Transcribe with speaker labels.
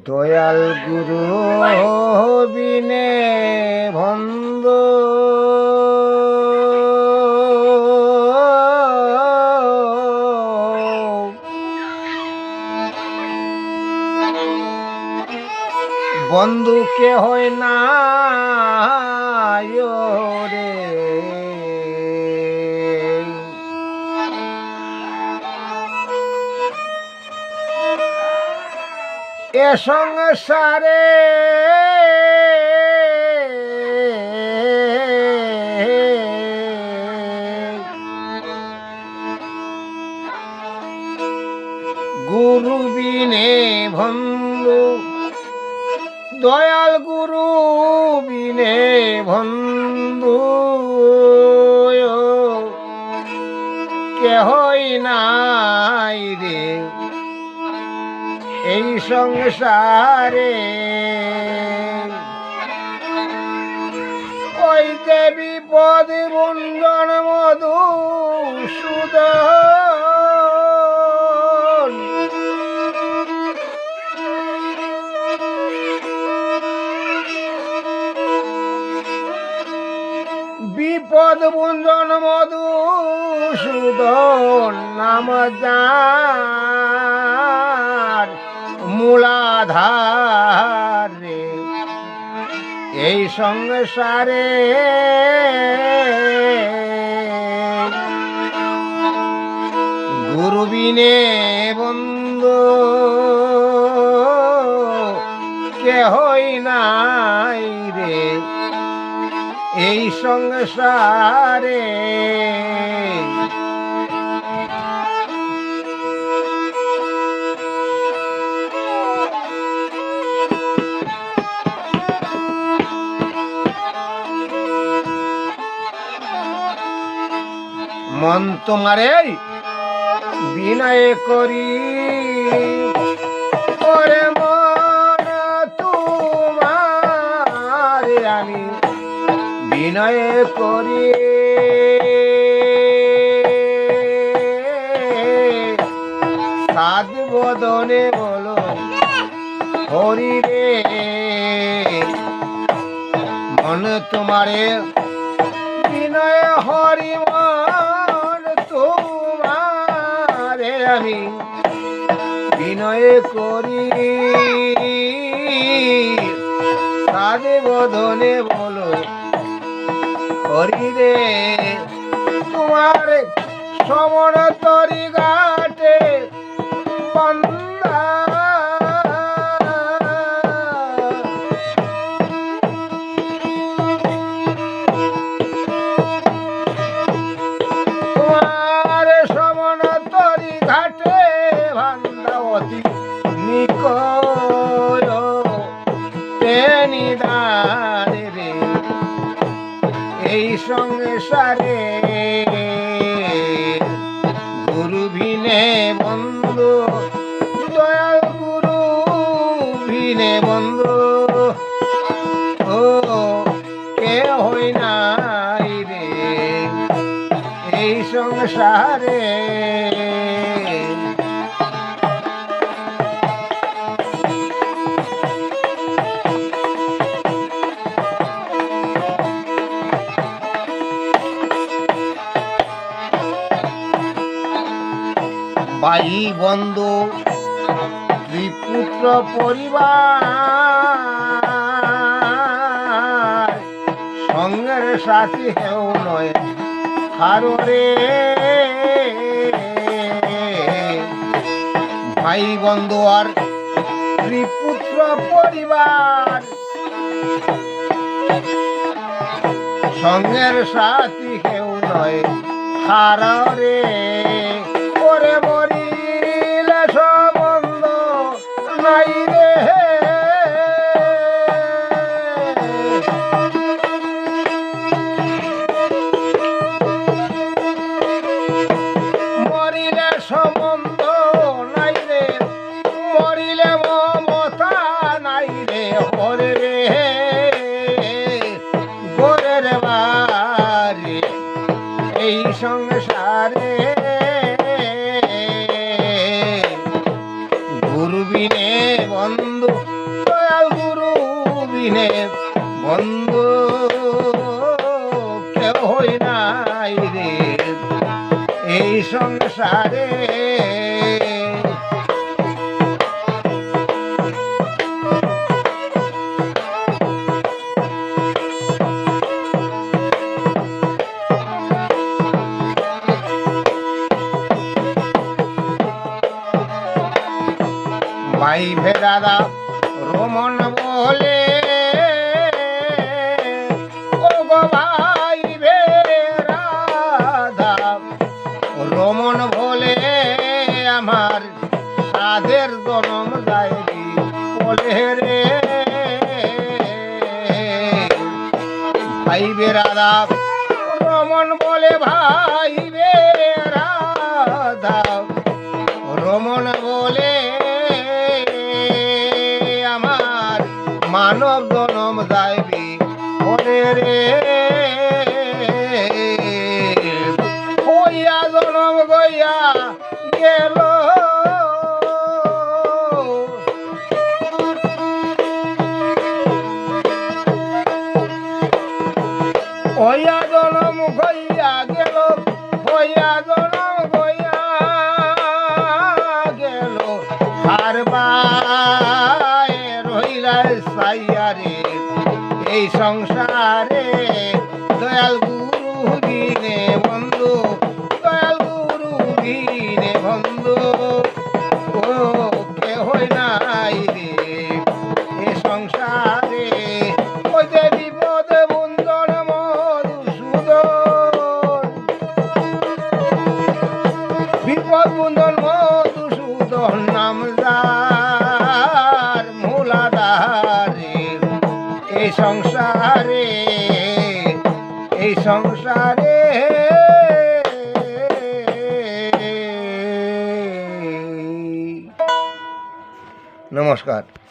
Speaker 1: দয়াল গুরু বিনে বন্ধু বন্ধুকে হয় না রে এ সংসারে গুরু বিনে বন্ধু দয়াল গুরু বিনে বন্ধু কেহই নাই রে এই সংসারে ওই যে বিপদ বন্ধন মধুসূদন বিপদ বন্ধন মধুসূদন নাম যার মূলাধার রে এই সংসারে গুরু বিনে বন্ধু কেহই নাই রে এই সংসারে মন তোমারে বিনয় করি ওরে মন তোমারে আমি বিনয় করি সাদ বদনে বলো হরি রে মন তোমারে বিনয় হরি মন তোমারে আমি বিনয় করি সাদে বদনে বলো হরি রে তোমার সমন তরি ঘাটে বন্দা তোমার সমন তরি ঘাটে ভান্ডাবতী নিকয় নিদান রে এই সংসারে গুরু ভিনে বন্ধু দয়াল গুরু ভিনে বন্ধু ও কে হই নাই রে এই সংসারে ভাই বন্ধু ত্রিপুত্র পরিবার সঙ্গের সাথী হেউ নয় হারো রে ভাই বন্ধু আর ত্রিপুত্র পরিবার সঙ্গের সাথী হেউ নয় হারো রে ওরে মরিলে সম্বন্ধ নাই রে মরিলে সম্বন্ধ নাই রে মরিলে মমতা নাই রে ওরে রে গোরের বাড়ি এই সংসারে গুরু বিনে বন্ধু কেউ হই নাই রে এই সংসারে। ভাই ভেদাদা রমন বলে ও গো ভাই ভেদাদা রমন বলে আমার সাধের জনম যায়নি বলে রে ভাই বেরাদা রমন বলে ভাই বেরাদা রমন বলে আমার মানব জনম যাইবি ওরে রে হইয়া জনম গইয়া গেল হইয়া জনম গইয়া গেল হইয়া জনম গইয়া গেল আর সাইয়ারে এই সংসারে দয়াল গুরু বিনে বন্ধু দয়াল গুরু বিনে বন্ধু ও কে হই নাই রে এ সংসারে ওই যে বিপদ বন্ধন মধুসূদন বিপদ বন্ধন মধুসূদন নাম এই সংসারে নমস্কার।